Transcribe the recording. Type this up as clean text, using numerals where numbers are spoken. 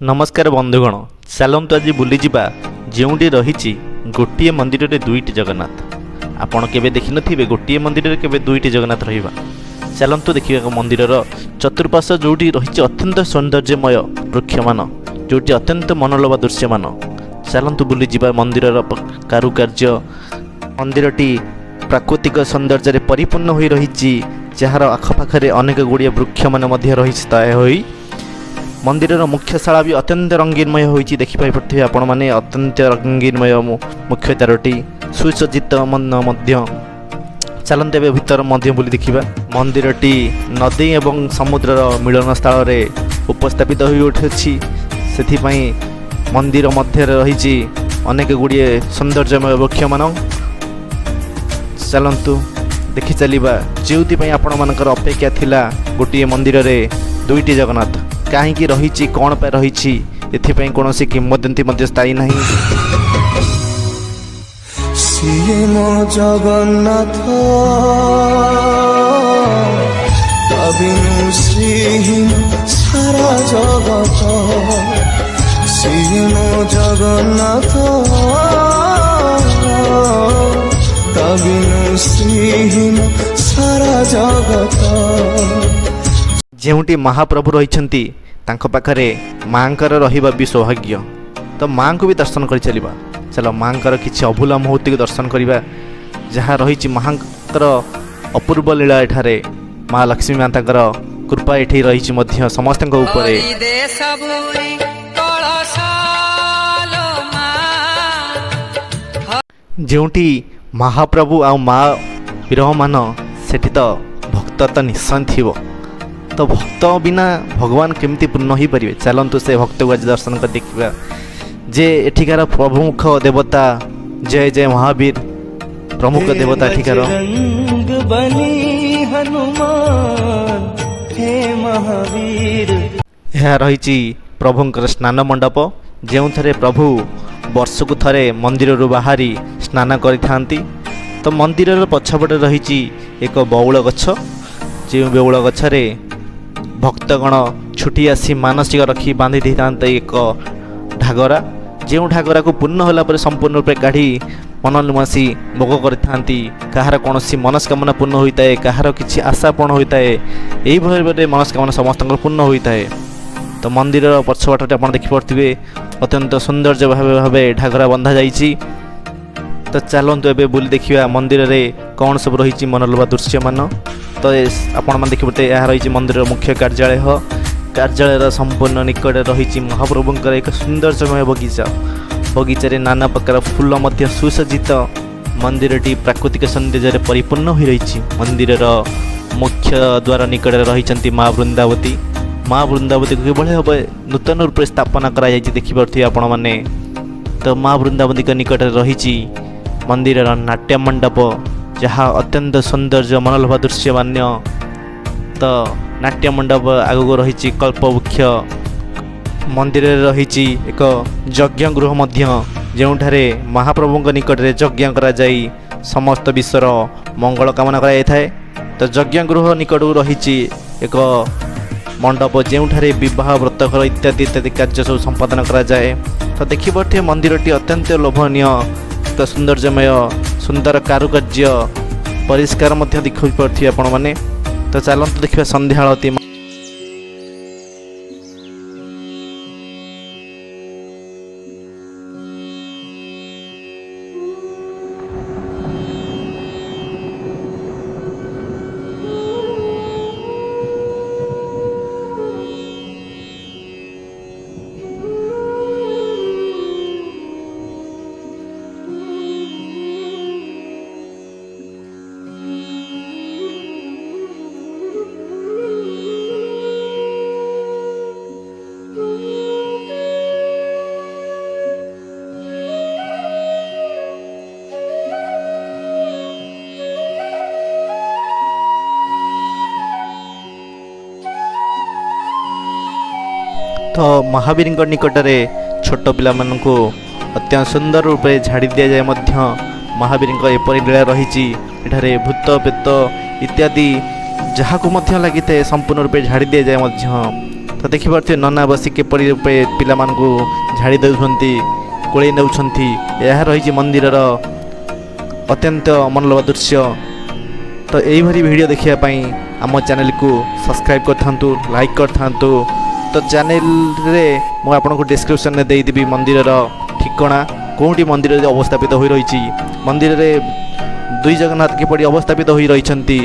नमस्कार बंधुगण, चलतु आज बुलीजा जोटी रही गोटे मंदिर में दुईट जगन्नाथ। आपण केवे देखि नथिबे गोटे मंदिर में केवे दुईट जगन्नाथ रहिबा। चलतु देखिए मंदिर चतुर्पार्श्व जोटी रही अत्यंत सौंदर्यमय वृक्षमान, जोटी अत्यंत मनोलोभा दृश्यमान। चलतु बुलीजा मंदिर कारुकार्य। मंदिरटी प्राकृतिक सौंदर्य परिपूर्ण हो रही, जार आखपाखे अनेक गुड़िया वृक्ष मान रही। मंदिर मुख्यशाला भी अत्यंत रंगीनमय होती देखिए आपण मैंने अत्यंत रंगीनमय मुख्य द्वारटी सुसज्जित चलते भीतर बुली देखा। मंदिरटी नदी एवं समुद्र मिलन स्थल उपस्थापित हो उठी, से मंदिर मध्य रही अनेक गुड़िए सौंदर्यमय वृक्ष मान। चलतु देखि चलिबा जो आपण मानकर अपेक्षा थिला गोटे मंदिर में दुईटी जगन्नाथ कहीं रही कौन पर रही एथि कौन किंवदंती स्थायी नहीं। जगन्नाथ सारा जगत जगन्नाथ सारा जगत। जोटी महाप्रभु रही पाखरे माँकर रहिबा भी सौभाग्य। तो माँ को भी दर्शन कर चलिबा। चलो माँकर किसी अभूला मुहूर्त को दर्शन करवा, जहाँ रही महांकर अपूर्व लीला एठारे। माँ लक्ष्मी माता कृपा एठी रही समस्त ऊपर। जोटी महाप्रभु आ माँ विरहमान सेठी तो भक्त तो निश्चय थी। तो भक्त बिना भगवान केमती पूर्ण हो पारे। चलतु से भक्त को आज दर्शन कर देखा जे एठिकार प्रमुख देवता जय जय महावीर प्रमुख देवता एठिकार। यह रही प्रभुंकर स्नान मंडप, जो थे प्रभु वर्ष को थरे मंदिर बाहरी स्नान करिथांती। तो मंदिर पछपटे रही एक बौल गछ, जो बौल गछरे भक्तगण छुटी आसी मानसिक रखी बांधि देते एक ढागरा, जो ढागरा को पूर्ण होला संपूर्ण रूपे काढ़ी मनोन्मासी भोग करथांती। कहार कौन मनस्कामना पूर्ण होता है, कहार किसी आशा पूर्ण होता है, यही भाव मनस्कामना समस्त पूर्ण होता है। तो मंदिर पछपटे आप देखिपे अत्यंत सौंदर्य भाव ढागरा बंधा जाइए। तो चलतु एवं बुली देखा मंदिर में कौन सब रही मनोलोभा दृश्यमान। तो आपण मैंने देखिए यह रही मंदिर मुख्य कार्यालय। कार्यालय संपूर्ण निकट रही महाप्रभुंकर एक सौंदर्यमय बगीचा। बगीचारे नाना प्रकार फूल सुसज्जित। मंदिरटी प्राकृतिक सौंदर्य परिपूर्ण हो रही। मंदिर मुख्य द्वार निकट रही माँ वृंदावती। माँ वृंदावती को किभली भाव नूतन रूप से स्थापना कराई देखिपे आपण मैंने। तो माँ वृंदावती के निकट रही मंदिर नाट्य मंडप, जहाँ अत्यंत सौंदर्य मनोलोभा दृश्यमान्य। तो नाट्य मंडप आगक रही कल्पवृक्ष। मंदिर रही एक यज्ञ गृह, जो महाप्रभु निकट में यज्ञ कराई समस्त विश्वर मंगल कामना कराई। तो यज्ञ गृह निकट रही एक मंडप, जो विवाह व्रतघर इत्यादि इत्यादि कार्य सब संपादन कराए। तो देखिए मंदिरटी अत्यंत लोभनीय, तो सौंदर्यमय सुंदर कारुकार्य परिष्कार देखिपे आपण मैंने। तो चलते देखिए संध्या आलती। तो महावीर निकट में छोट पिला मानू अत्यंत सुंदर रूप से झाड़ी दि जाए। महावीर एपरी लीला रही। भूत पेत इत्यादि जहाँ को लगी संपूर्ण रूप झाड़ी दि जाए। ତ ଦେଖିପାରୁଥିବେ ନନା ବସି କିପରି ରୂପେ ପିଲାମାନଙ୍କୁ ଝାଡ଼ି ଦେଉଛନ୍ତି, କୋଳେଇ ନେଉଛନ୍ତି। ଏହା ରହିଛି ମନ୍ଦିରର ଅତ୍ୟନ୍ତ ମନୋଲୋଭା ଦୃଶ୍ୟ। ତ ଏଇଭଳି ଭିଡ଼ିଓ ଦେଖିବା ପାଇଁ ଆମ ଚ୍ୟାନେଲକୁ ସବସ୍କ୍ରାଇବ୍ କରିଥାନ୍ତୁ, ଲାଇକ୍ କରିଥାନ୍ତୁ। ତ ଚ୍ୟାନେଲରେ ମୁଁ ଆପଣଙ୍କୁ ଡିସ୍କ୍ରିପ୍ସନରେ ଦେଇଦେବି ମନ୍ଦିରର ଠିକଣା, କେଉଁଠି ମନ୍ଦିରରେ ଅବସ୍ଥାପିତ ହୋଇ ରହିଛି, ମନ୍ଦିରରେ ଦୁଇ ଜଗନ୍ନାଥ କିପରି ଅବସ୍ଥାପିତ ହୋଇ ରହିଛନ୍ତି